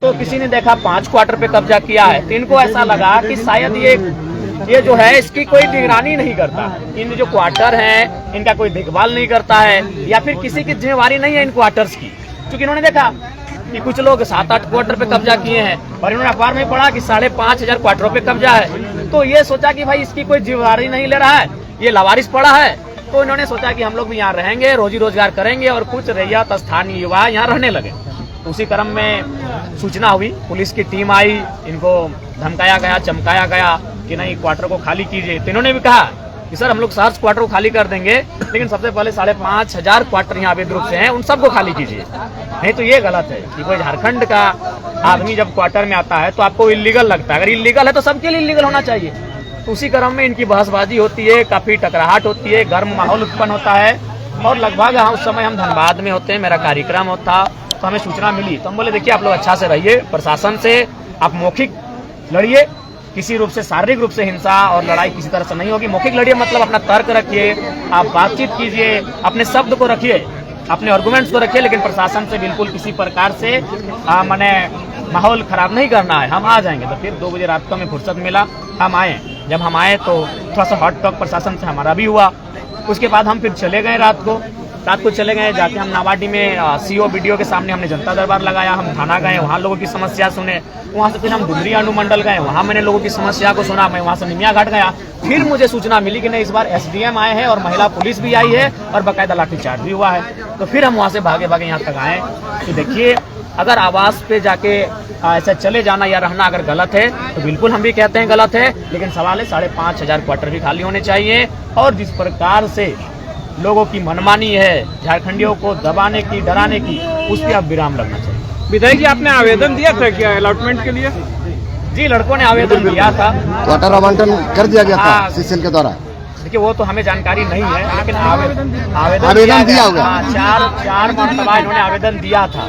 तो किसी ने देखा 5 क्वार्टर पे कब्जा किया है, तो इनको ऐसा लगा कि शायद ये जो है इसकी कोई निगरानी नहीं करता, इन जो क्वार्टर हैं इनका कोई देखभाल नहीं करता है, या फिर किसी की जिम्मेवारी नहीं है इन क्वार्टर्स की। क्योंकि इन्होंने देखा कि कुछ लोग 7-8 क्वार्टर पे कब्जा किए हैं और इन्होंने अखबार में पढ़ा कि 5,500 क्वार्टरों पे कब्जा है, तो ये सोचा कि भाई इसकी कोई जिम्मेवारी नहीं ले रहा है, ये लावारिस पड़ा है, तो इन्होंने सोचा कि हम लोग भी यहाँ रहेंगे, रोजी रोजगार करेंगे और कुछ रैयत स्थानीय युवा यहाँ रहने लगे। तो उसी क्रम में सूचना हुई, पुलिस की टीम आई, इनको धमकाया गया, चमकाया गया कि नहीं क्वार्टर को खाली कीजिए। तो इन्होंने भी कहा कि सर हम लोग 7 क्वार्टर को खाली कर देंगे, लेकिन सबसे पहले 5,500 क्वार्टर यहाँ अवैध रूप से हैं उन सबको खाली कीजिए। नहीं तो ये गलत है कि कोई झारखंड का आदमी जब क्वार्टर में आता है तो आपको इलीगल लगता है, अगर इलीगल है तो सबके लिए इलीगल होना चाहिए। तो उसी क्रम में इनकी बहसबाजी होती है, काफी टकराहट होती है, गर्म माहौल उत्पन्न होता है। और लगभग उस समय हम धनबाद में होते हैं, मेरा कार्यक्रम होता, तो हमें सूचना मिली, तो हम बोले देखिए आप लोग अच्छा से रहिए, प्रशासन से आप मौखिक लड़िए, किसी रूप से शारीरिक रूप से हिंसा और लड़ाई किसी तरह से नहीं होगी। मौखिक लड़िए मतलब अपना तर्क रखिए, आप बातचीत कीजिए, अपने शब्द को रखिए, अपने आर्गुमेंट्स को रखिए, लेकिन प्रशासन से बिल्कुल किसी प्रकार से मैंने माहौल खराब नहीं करना है। हम आ जाएंगे। तो फिर 2 बजे रात को हमें फुर्सत मिला, हम आए। जब हम आए तो थोड़ा सा हॉट टॉक प्रशासन से हमारा भी हुआ। उसके बाद हम फिर चले गए, रात को चले गए, जाके हम नावाडी में सीओ बीडीओ के सामने हमने जनता दरबार लगाया, हम थाना गए, वहाँ लोगों की समस्या सुने, वहाँ से फिर हम डुमरी अनुमंडल गए, वहाँ मैंने लोगों की समस्या को सुना, मैं वहाँ से निमिया घाट गया। फिर मुझे सूचना मिली कि नहीं इस बार एसडीएम आए हैं और महिला पुलिस भी आई है और बाकायदा लाठीचार्ज भी हुआ है। तो फिर हम वहाँ से भागे यहाँ तक आए कि देखिए अगर आवास पे जाके ऐसा चले जाना या रहना अगर गलत है तो बिल्कुल हम भी कहते हैं गलत है, लेकिन सवाल है 5,500 क्वार्टर भी खाली होने चाहिए। और जिस प्रकार से लोगों की मनमानी है झारखंडियों को दबाने की, डराने की, उस पर अब विराम लगना चाहिए। विधायक जी आपने आवेदन दिया था क्या अलॉटमेंट के लिए? जी लड़कों ने आवेदन दिया था, क्वार्टर आवंटन कर दिया गया था सीसीएल के द्वारा। देखिए वो तो हमें जानकारी नहीं है, लेकिन आवेदन दिया होगा। 4 मरतबा इन्होंने आवेदन दिया था,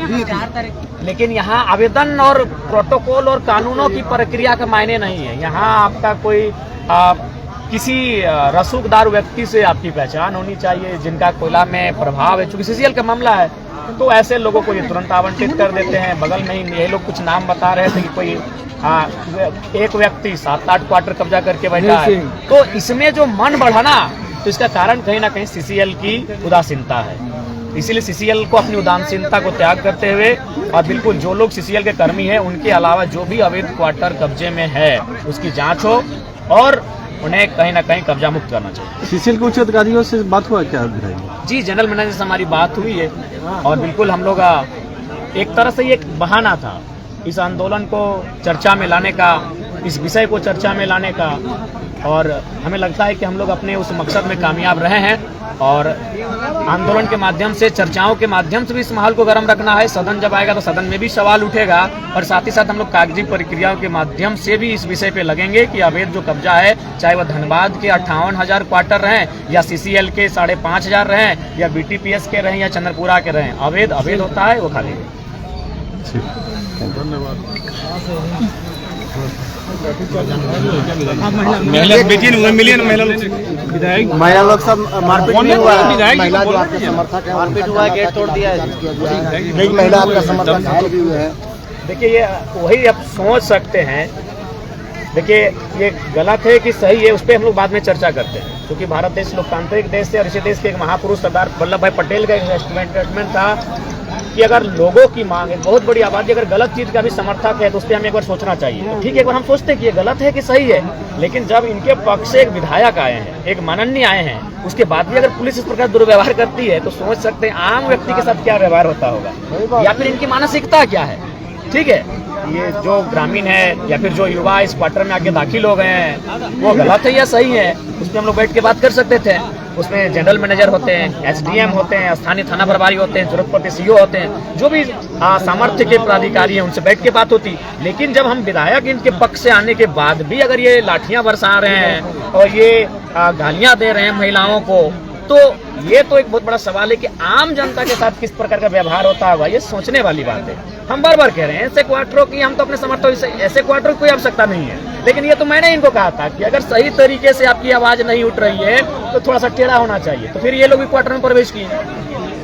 लेकिन यहाँ आवेदन और प्रोटोकॉल और कानूनों की प्रक्रिया का मायने नहीं है। यहाँ आपका कोई किसी रसूखदार व्यक्ति से आपकी पहचान होनी चाहिए, जिनका कोयला में प्रभाव है। चूंकि सीसीएल का मामला है तो ऐसे लोगों को ये तुरंत आवंटित कर देते हैं। बगल में ही ये लोग कुछ नाम बता रहे थे कि कोई एक व्यक्ति 7-8 क्वार्टर कब्जा करके बैठा है, तो इसमें जो मन बढ़ा ना, तो इसका कारण कहीं ना कहीं सीसीएल की उदासीनता है। इसीलिए सीसीएल को अपनी उदासीनता को त्याग करते हुए और बिल्कुल जो लोग सीसीएल के कर्मी हैं उनके अलावा जो भी अवैध क्वार्टर कब्जे में है उसकी जांच हो और उन्हें कहीं ना कहीं कब्जा मुक्त करना चाहिए। सीसीएल के उच्च अधिकारियों से बात हुआ क्या? जी जनरल मैनेजर से हमारी बात हुई है और बिल्कुल हम लोग एक तरह से ये एक बहाना था इस आंदोलन को चर्चा में लाने का, इस विषय को चर्चा में लाने का, और हमें लगता है कि हम लोग अपने उस मकसद में कामयाब रहे हैं। और आंदोलन के माध्यम से, चर्चाओं के माध्यम से भी इस माहौल को गर्म रखना है। सदन जब आएगा तो सदन में भी सवाल उठेगा और साथ ही साथ हम लोग कागजी प्रक्रियाओं के माध्यम से भी इस विषय पे लगेंगे कि अवैध जो कब्जा है, चाहे वह धनबाद के 58,000 क्वार्टर रहें या सीसीएल के 5,500 रहें या बीटीपीएस के रहें या चंद्रपुरा के रहें, अवैध होता है, वो खाली है। महिला लोग सब मारपीट नहीं हुआ है, महिला जो आपके समर्थक है मारपीट हुआ है, गेट तोड़ दिया है, एक महिला आपका समर्थक घायल भी हुए हैं। देखिए ये वही आप सोच सकते हैं। देखिए ये गलत है कि सही है, उस पर हम लोग बाद में चर्चा करते हैं, क्योंकि भारत देश लोकतांत्रिक देश है और इसी देश के एक महापुरुष सरदार वल्लभ भाई पटेल का एक स्टेटमेंट था कि अगर लोगों की मांग है, बहुत बड़ी आबादी अगर गलत चीज का भी समर्थक है तो उस पर हमें एक बार सोचना चाहिए। तो ठीक है, एक बार हम सोचते हैं कि ये गलत है कि सही है, लेकिन जब इनके पक्ष से एक विधायक आए हैं, एक माननीय आए हैं, उसके बाद भी अगर पुलिस इस प्रकार दुर्व्यवहार करती है तो सोच सकते हैं आम व्यक्ति के साथ क्या व्यवहार होता होगा या फिर इनकी मानसिकता क्या है। ठीक है, ये जो ग्रामीण है या फिर जो युवा इस क्वार्टर में आके दाखिल हो गए हैं वो गलत है या सही है, उस पर हम लोग बैठ के बात कर सकते थे। उसमें जनरल मैनेजर होते हैं, एसडीएम होते हैं, स्थानीय थाना प्रभारी होते हैं, जरूरत पड़ते सीओ होते हैं, जो भी सामर्थ्य के पदाधिकारी हैं उनसे बैठ के बात होती। लेकिन जब हम विधायक इनके पक्ष से आने के बाद भी अगर ये लाठियां बरसा रहे हैं और ये गालियां दे रहे हैं महिलाओं को, तो ये तो एक बहुत बड़ा सवाल है कि आम जनता के साथ किस प्रकार का व्यवहार होता होगा। ये सोचने वाली बात है। हम बार बार कह रहे हैं ऐसे क्वार्टरों की हम तो अपने समर्थकों से, ऐसे क्वार्टरों की कोई आवश्यकता नहीं है, लेकिन ये तो मैंने इनको कहा था कि अगर सही तरीके से आपकी आवाज नहीं उठ रही है तो थोड़ा सा टेढ़ा होना चाहिए। तो फिर ये लोग भी क्वार्टर में प्रवेश किए।